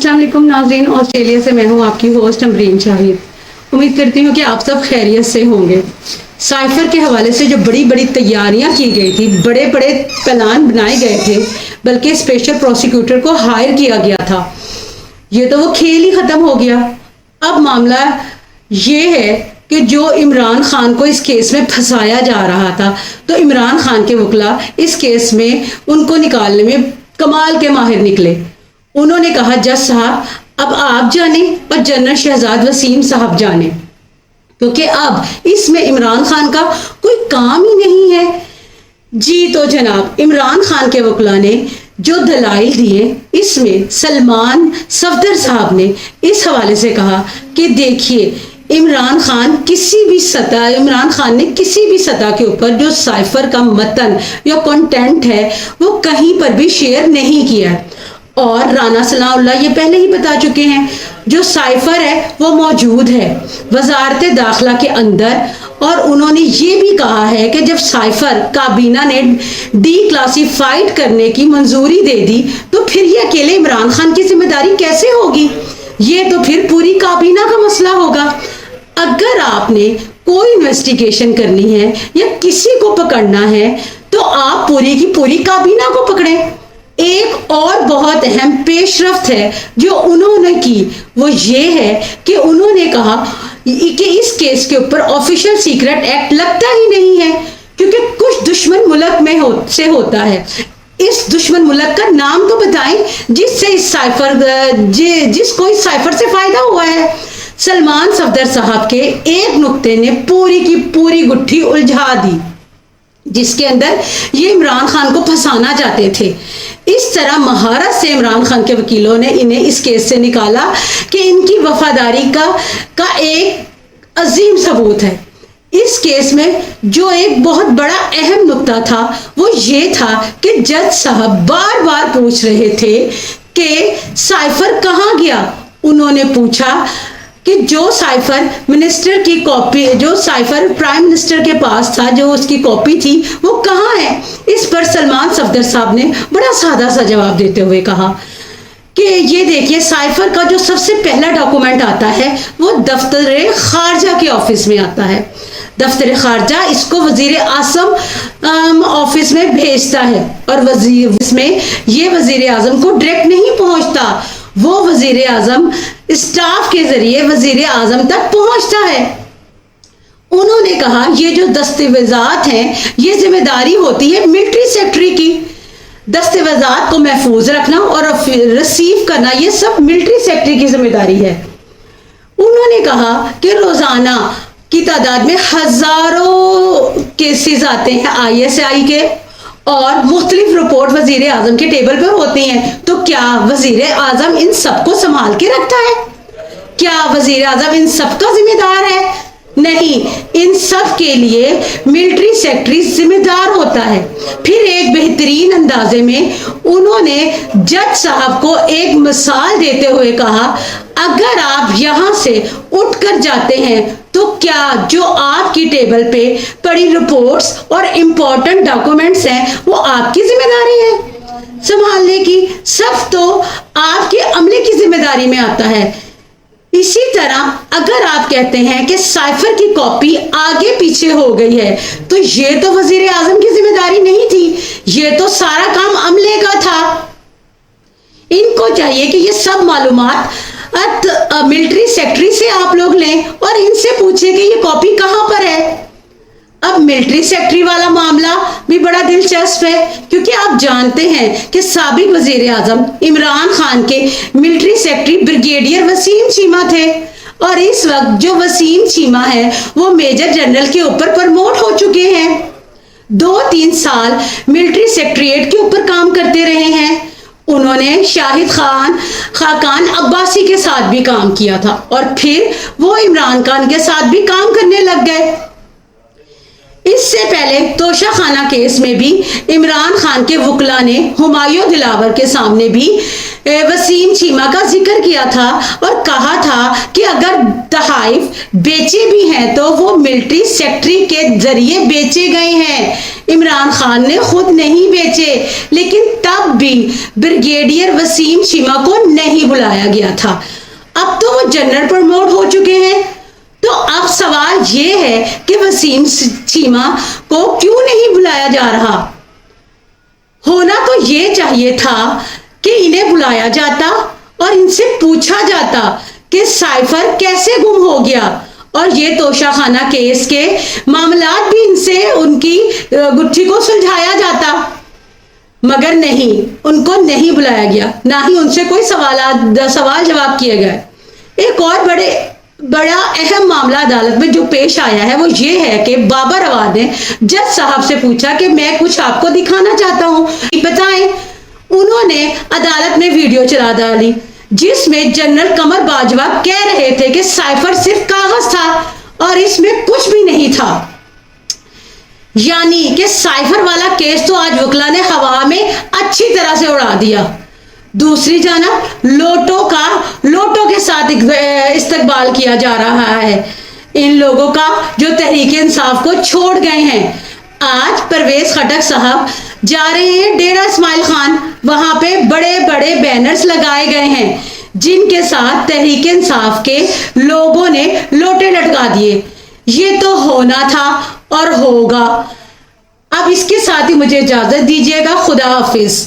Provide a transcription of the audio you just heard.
अस्सलाम वालेकुम नाज़रीन, ऑस्ट्रेलिया से मैं हूँ आपकी होस्ट अमरीन शाहिद। उम्मीद करती हूँ कि आप सब खैरियत से होंगे। साइफर के हवाले से जो बड़ी बड़ी तैयारियां की गई थी, बड़े बड़े प्लान बनाए गए थे, बल्कि स्पेशल प्रोसिक्यूटर को हायर किया गया था, ये तो वो खेल ही खत्म हो गया। अब मामला ये है कि जो इमरान खान को इस केस में फंसाया जा रहा था, तो इमरान खान के वकला इस केस में उनको निकालने में कमाल के माहिर निकले। उन्होंने कहा, जज साहब अब आप जाने और जनरल शहजाद वसीम साहब जाने, क्योंकि अब इसमें इमरान खान का कोई काम ही नहीं है। जी तो जनाब, इमरान खान के वकला ने जो दलाइल दिए, इसमें सलमान सफदर साहब ने इस हवाले से कहा कि देखिए, इमरान खान ने किसी भी सतह के ऊपर जो साइफर का मतन या कंटेंट है वो कहीं पर भी शेयर नहीं किया है। और राना सनाउल्लाह ये पहले ही बता चुके हैं, जो साइफर है वो मौजूद है वजारत दाखिला के अंदर। और उन्होंने ये भी कहा है कि जब साइफर काबीना ने डिक्लासिफाइड करने की मंजूरी दे दी, तो फिर ये अकेले इमरान खान की जिम्मेदारी कैसे होगी? ये तो फिर पूरी काबीना का मसला होगा। अगर आपने कोई इन्वेस्टिगेशन करनी है या किसी को पकड़ना है, तो आप पूरी की पूरी काबीना को पकड़ें। एक और बहुत अहम पेशरफ्त है जो उन्होंने की, वो ये है कि उन्होंने कहा कि इस केस के ऊपर ऑफिशियल सीक्रेट एक्ट लगता ही नहीं है, क्योंकि कुछ दुश्मन मुल्क में होता है। इस दुश्मन मुल्क का नाम तो बताएं जिससे इस जिसको इस साइफर से फायदा हुआ है। सलमान सफदर साहब के एक नुक्ते ने पूरी की पूरी गुत्थी उलझा दी, जिसके अंदर ये इमरान खान को फंसाना चाहते थे। इस तरह महारत से इमरान खान के वकीलों ने इन्हें इस केस से निकाला कि इनकी वफादारी का एक अजीम सबूत है। इस केस में जो एक बहुत बड़ा अहम नुक्ता था वो ये था कि जज साहब बार बार पूछ रहे थे कि साइफर कहाँ गया। उन्होंने पूछा कि जो साइफर मिनिस्टर की कॉपी, जो साइफर प्राइम मिनिस्टर के पास था, जो उसकी कॉपी थी, वो कहाँ है? इस पर सलमान सफदर साहब ने बड़ा सादा सा जवाब देते हुए कहा कि ये देखिए, साइफर का जो सबसे पहला डॉक्यूमेंट आता है वो दफ्तर खारजा के ऑफिस में आता है। दफ्तर खारजा इसको वजीर आजम ऑफिस में भेजता है, और इसमें ये वजीर आजम को डायरेक्ट नहीं पहुंचता, वो वजीर आजम स्टाफ के जरिए वजीर आजम तक पहुंचता है। उन्होंने कहा, ये जो दस्तावेजात हैं, ये जिम्मेदारी होती है मिलिट्री सेक्रेटरी की। दस्तावेजात को महफूज रखना और रिसीव करना, ये सब मिलिट्री सेक्रेटरी की जिम्मेदारी है। उन्होंने कहा कि रोजाना की तादाद में हजारों केसेस आते हैं ISI के, और मुख्तलिफ रिपोर्ट वजीर आजम के टेबल पर होती हैं। तो क्या वजीर आजम इन सबको संभाल के रखता है? क्या वजीर आजम इन सब का जिम्मेदार है? नहीं, इन सब के लिए मिलिट्री सेक्रेटरी जिम्मेदार होता है। फिर एक बेहतरीन अंदाजे में उन्होंने जज साहब को एक मिसाल देते हुए कहा, अगर आप यहां से उठकर जाते हैं तो क्या जो आपकी टेबल पे पड़ी रिपोर्ट्स और इंपॉर्टेंट डॉक्यूमेंट्स हैं वो आपकी जिम्मेदारी है संभालने की? सब तो आपके अमले की जिम्मेदारी में आता है। इसी तरह अगर आप कहते हैं कि साइफर की कॉपी आगे पीछे हो गई है, तो ये तो वजीर आजम की जिम्मेदारी नहीं थी, ये तो सारा काम अमले का था। इनको चाहिए कि ये सब मालूमात मिलिट्री सेक्रेटरी से आप लोग लें और इनसे पूछें कि ये कॉपी कहां पर है। अब मिलिट्री सेक्रेटरी वाला मामला भी बड़ा दिलचस्प है, क्योंकि आप जानते हैं कि साबिक वजीर आजम इमरान खान के military secretary brigadier Waseem Cheema थे, और इस वक्त जो वसीम चीमा है वो मेजर जनरल के ऊपर प्रमोट हो चुके हैं। 2-3 साल मिलिट्री सेक्रेटरीट के ऊपर काम करते रहे हैं। उन्होंने शाहिद खाकान अब्बासी के साथ भी काम किया था, और फिर वो इमरान खान के साथ भी काम करने लग गए। اس سے پہلے توشہ خانہ کیس میں بھی عمران خان کے وکلا نے ہمایوں دلاور کے سامنے بھی وسیم چیمہ کا ذکر کیا تھا اور کہا تھا کہ اگر تحائف بیچے بھی ہیں تو وہ ملٹری سیکٹری کے ذریعے بیچے گئے ہیں، عمران خان نے خود نہیں بیچے، لیکن تب بھی بریگیڈیئر وسیم چیمہ کو نہیں بلایا گیا تھا۔ اب تو وہ جنرل پروموٹ ہو چکے ہیں، تو اب سوال یہ ہے کہ وسیم چیمہ کو کیوں نہیں بلایا جا رہا؟ ہونا تو یہ چاہیے تھا کہ انہیں بلایا جاتا اور ان سے پوچھا جاتا کہ سائفر کیسے گم ہو گیا، اور یہ توشہ خانہ کیس کے معاملات بھی ان سے ان کی گتھی کو سلجھایا جاتا، مگر نہیں، ان کو نہیں بلایا گیا، نہ ہی ان سے کوئی سوال جواب کیے گئے۔ ایک اور بڑا اہم معاملہ عدالت میں جو پیش آیا ہے وہ یہ ہے کہ بابر اعواد نے جج صاحب سے پوچھا کہ میں کچھ آپ کو دکھانا چاہتا ہوں، بتائیں۔ انہوں نے عدالت میں ویڈیو چلا ڈالی جس میں جنرل قمر باجوہ کہہ رہے تھے کہ سائفر صرف کاغذ تھا اور اس میں کچھ بھی نہیں تھا، یعنی کہ سائفر والا کیس تو آج وکلا نے ہوا میں اچھی طرح سے اڑا دیا۔ دوسری جانب لوٹوں کے ساتھ استقبال کیا جا رہا ہے ان لوگوں کا جو تحریک انصاف کو چھوڑ گئے ہیں۔ آج پرویز خٹک صاحب جا رہے ہیں ڈیرہ اسماعیل خان، وہاں پہ بڑے بڑے بینرز لگائے گئے ہیں جن کے ساتھ تحریک انصاف کے لوگوں نے لوٹے لٹکا دیے۔ یہ تو ہونا تھا اور ہوگا۔ اب اس کے ساتھ ہی مجھے اجازت دیجیے گا، خدا حافظ۔